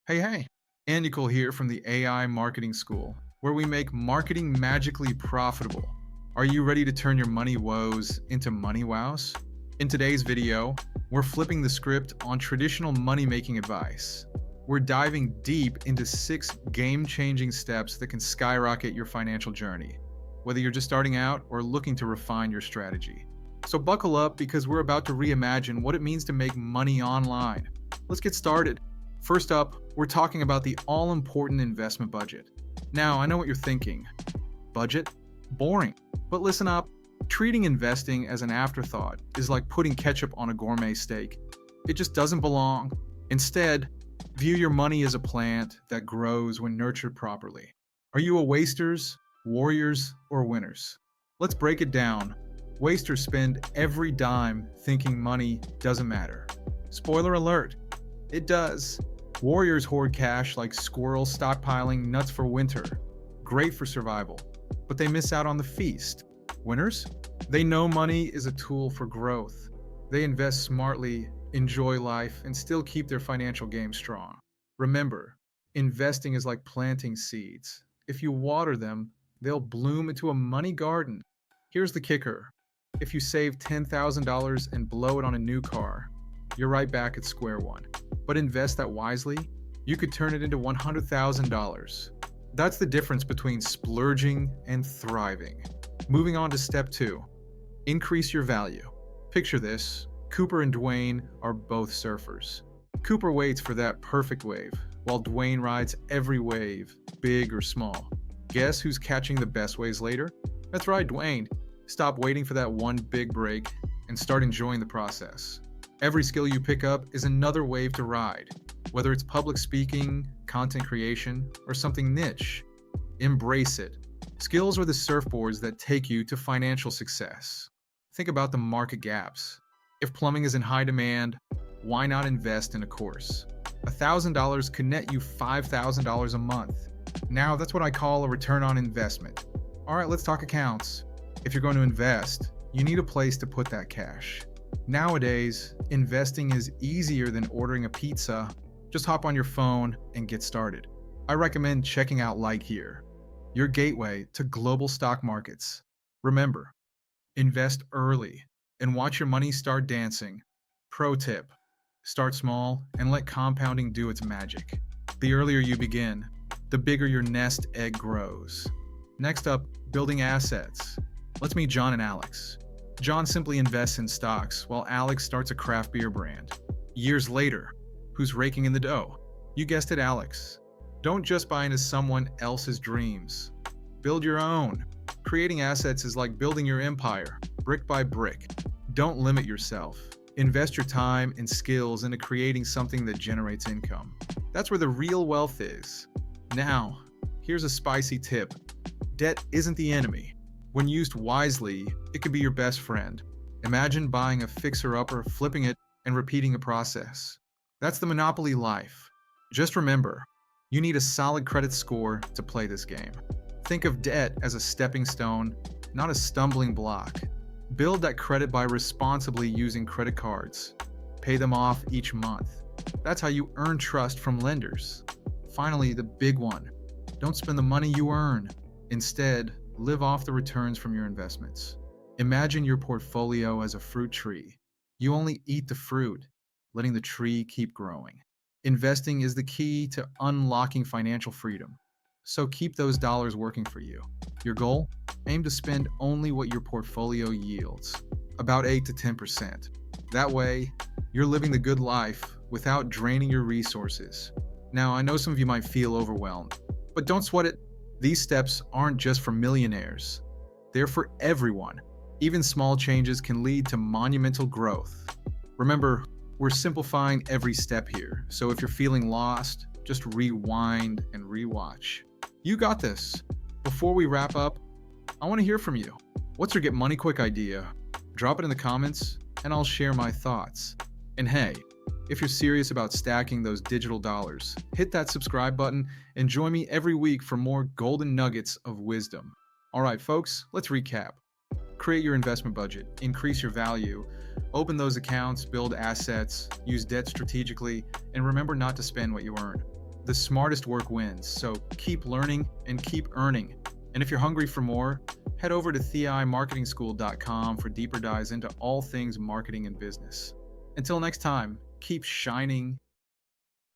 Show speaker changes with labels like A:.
A: Hey, Andy Cole here from the AI Marketing School, where we make marketing magically profitable. Are you ready to turn your money woes into money wows? In today's video, we're flipping the script on traditional money making advice. We're diving deep into 6 game-changing steps that can skyrocket your financial journey, whether you're just starting out or looking to refine your strategy. So buckle up because we're about to reimagine what it means to make money online. Let's get started. First up, we're talking about the all-important investment budget. Now, I know what you're thinking. Budget? Boring. But listen up. Treating investing as an afterthought is like putting ketchup on a gourmet steak. It just doesn't belong. Instead, view your money as a plant that grows when nurtured properly. Are you a wasters, warriors, or winners? Let's break it down. Wasters spend every dime thinking money doesn't matter. Spoiler alert, it does. Warriors hoard cash like squirrels stockpiling nuts for winter. Great for survival, but they miss out on the feast. Winners? They know money is a tool for growth. They invest smartly, enjoy life, and still keep their financial game strong. Remember, investing is like planting seeds. If you water them, they'll bloom into a money garden. Here's the kicker. If you save $10,000 and blow it on a new car, you're right back at square one. But invest that wisely, you could turn it into $100,000. That's the difference between splurging and thriving. Moving on to step 2, increase your value. Picture this, Cooper and Dwayne are both surfers. Cooper waits for that perfect wave, while Dwayne rides every wave, big or small. Guess who's catching the best waves later? That's right, Dwayne. Stop waiting for that one big break and start enjoying the process. Every skill you pick up is another wave to ride, whether it's public speaking, content creation, or something niche. Embrace it. Skills are the surfboards that take you to financial success. Think about the market gaps. If plumbing is in high demand, why not invest in a course? $1,000 could net you $5,000 a month. Now that's what I call a return on investment. All right, let's talk accounts. If you're going to invest, you need a place to put that cash. Nowadays, investing is easier than ordering a pizza. Just hop on your phone and get started. I recommend checking out Lightyear, your gateway to global stock markets. Remember, invest early and watch your money start dancing. Pro tip, start small and let compounding do its magic. The earlier you begin, the bigger your nest egg grows. Next up, building assets. Let's meet John and Alex. John simply invests in stocks, while Alex starts a craft beer brand. Years later, who's raking in the dough? You guessed it, Alex. Don't just buy into someone else's dreams. Build your own. Creating assets is like building your empire, brick by brick. Don't limit yourself. Invest your time and skills into creating something that generates income. That's where the real wealth is. Now, here's a spicy tip. Debt isn't the enemy. When used wisely, it could be your best friend. Imagine buying a fixer-upper, flipping it, and repeating the process. That's the Monopoly life. Just remember, you need a solid credit score to play this game. Think of debt as a stepping stone, not a stumbling block. Build that credit by responsibly using credit cards. Pay them off each month. That's how you earn trust from lenders. Finally, the big one. Don't spend the money you earn. Instead, live off the returns from your investments. Imagine your portfolio as a fruit tree. You only eat the fruit, letting the tree keep growing. Investing is the key to unlocking financial freedom. So keep those dollars working for you. Your goal? Aim to spend only what your portfolio yields, about 8 to 10%. That way, you're living the good life without draining your resources. Now, I know some of you might feel overwhelmed, but don't sweat it. These steps aren't just for millionaires. They're for everyone. Even small changes can lead to monumental growth. Remember, we're simplifying every step here, so if you're feeling lost, just rewind and rewatch. You got this. Before we wrap up, I want to hear from you. What's your get money quick idea? Drop it in the comments, and I'll share my thoughts. And hey, if you're serious about stacking those digital dollars, hit that subscribe button and join me every week for more golden nuggets of wisdom. All right, folks, let's recap. Create your investment budget, increase your value, open those accounts, build assets, use debt strategically, and remember not to spend what you earn. the smartest work wins, so keep learning and keep earning. And if you're hungry for more, head over to theimarketingschool.com for deeper dives into all things marketing and business. Until next time, keep shining